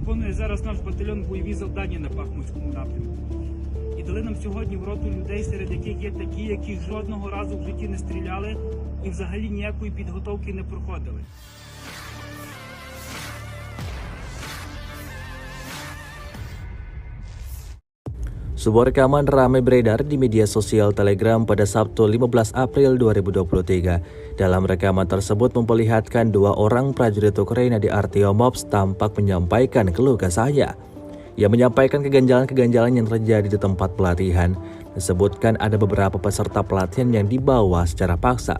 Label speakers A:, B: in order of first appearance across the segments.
A: Виконує зараз наш батальйон бойові завдання на Бахмутському напрямку. І дали нам сьогодні в роту людей, серед яких є такі, які жодного разу в житті не стріляли і взагалі ніякої підготовки не проходили.
B: Sebuah rekaman ramai beredar di media sosial Telegram pada Sabtu 15 April 2023. Dalam rekaman tersebut memperlihatkan dua orang prajurit Ukraina di Artyomovsk tampak menyampaikan keluh kesahnya. Ia menyampaikan keganjalan-keganjalan yang terjadi di tempat pelatihan. Disebutkan ada beberapa peserta pelatihan yang dibawa secara paksa.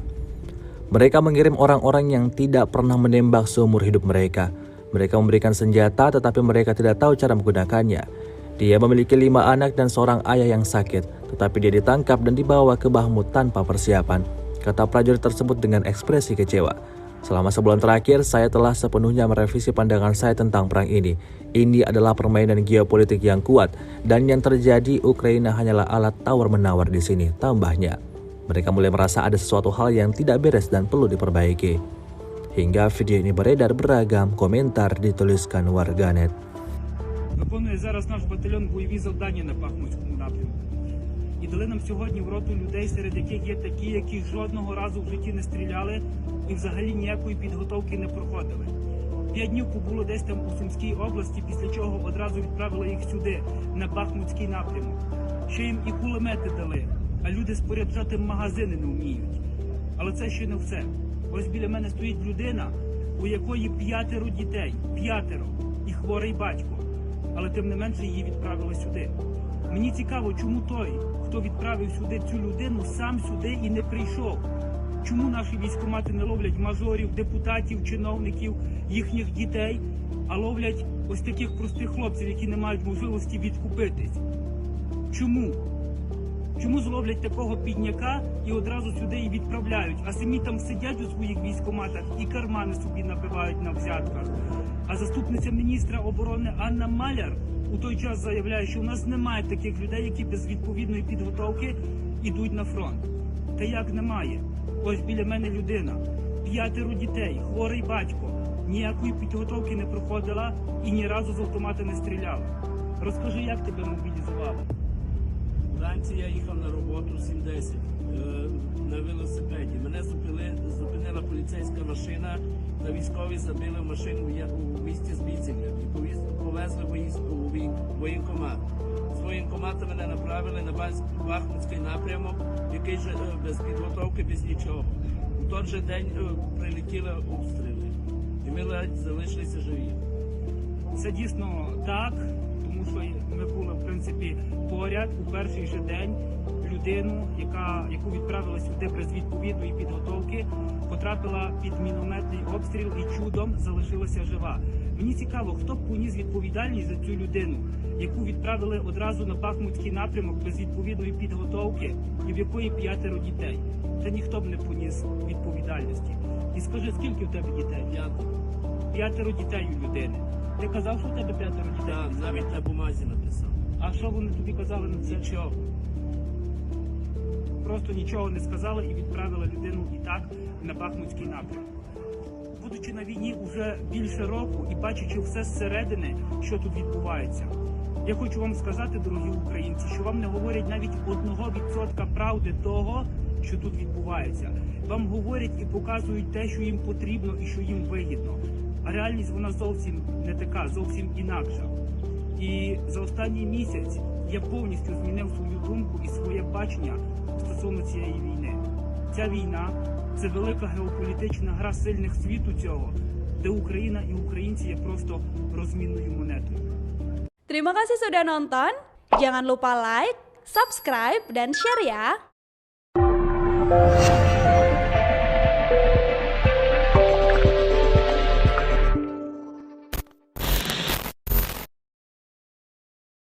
B: Mereka mengirim orang-orang yang tidak pernah menembak seumur hidup mereka. Mereka memberikan senjata tetapi mereka tidak tahu cara menggunakannya. Dia memiliki 5 anak dan seorang ayah yang sakit, tetapi dia ditangkap dan dibawa ke Bahmut tanpa persiapan, kata prajurit tersebut dengan ekspresi kecewa. Selama sebulan terakhir, saya telah sepenuhnya merevisi pandangan saya tentang perang ini. Ini adalah permainan geopolitik yang kuat, dan yang terjadi Ukraina hanyalah alat tawar-menawar di sini, tambahnya. Mereka mulai merasa ada sesuatu hal yang tidak beres dan perlu diperbaiki. Hingga video ini beredar, beragam komentar dituliskan warganet.
A: Виконує зараз наш батальйон бойові завдання на Бахмутському напрямку. І дали нам сьогодні в роту людей, серед яких є такі, які жодного разу в житті не стріляли і взагалі ніякої підготовки не проходили. 5 днів побуло десь там у Сумській області, після чого одразу відправили їх сюди, на Бахмутський напрямок. Ще їм і кулемети дали, а люди споряджати магазини не вміють. Але це ще не все. Ось біля мене стоїть людина, у якої 5 дітей, 5, і хворий батько. Але тим не менше її відправили сюди. Мені цікаво, чому той, хто відправив сюди цю людину, сам сюди і не прийшов. Чому наші військкомати не ловлять мажорів, депутатів, чиновників, їхніх дітей, а ловлять ось таких простих хлопців, які не мають можливості відкупитись? Чому? Чому зловлять такого підняка і одразу сюди і відправляють, а самі там сидять у своїх військкоматах і кармани собі набивають на взятках? А заступниця міністра оборони Анна Маляр у той час заявляє, що у нас немає таких людей, які без відповідної підготовки йдуть на фронт. Та як немає? Ось біля мене людина, 5 дітей, хворий батько, ніякої підготовки не проходила і ні разу з автомата не стріляла. Розкажи, як тебе мобілізували?
C: Вранці я їхав на роботу 7:10 на велосипеді. Мене зупинила поліцейська машина, та військові забили в машину у місті Збіцівля і повезли у воєнкомат. З воєнкомата мене направили на Бахмутський напрямок, який же без підготовки, без нічого. У той же день прилетіли обстріли, і ми ледь залишилися живі.
A: Це дійсно так, тому що ми були, в принципі, поряд у перший же день. Людину, яку відправили сюди без відповідної підготовки, потрапила під мінометний обстріл і чудом залишилася жива. Мені цікаво, хто б поніс відповідальність за цю людину, яку відправили одразу на Бахмутський напрямок без відповідної підготовки і в якої 5 дітей. Та ніхто б не поніс відповідальності. І скажи, скільки в тебе дітей? 5 дітей у людини. Ти казав, що в тебе 5 дітей?
C: Так, навіть на бумазі написав.
A: А що вони тобі казали на це?
C: Нічого.
A: Просто нічого не сказали і відправили людину і так на Бахмутський напрямок. Будучи на війні уже більше року і бачачи все зсередини, що тут відбувається, я хочу вам сказати, дорогі українці, що вам не говорять навіть 1% правди того, що тут відбувається. Вам говорять і показують те, що їм потрібно і що їм вигідно. А реальність вона зовсім не така, зовсім інакша. І за останній місяць я повністю змінив свою думку і своє бачення стосовно цієї війни. Ця війна – це велика геополітична гра сильних світу цього, де Україна і українці є просто розмінною монетою.
D: Terima kasih sudah nonton. Jangan lupa like, subscribe, dan share ya.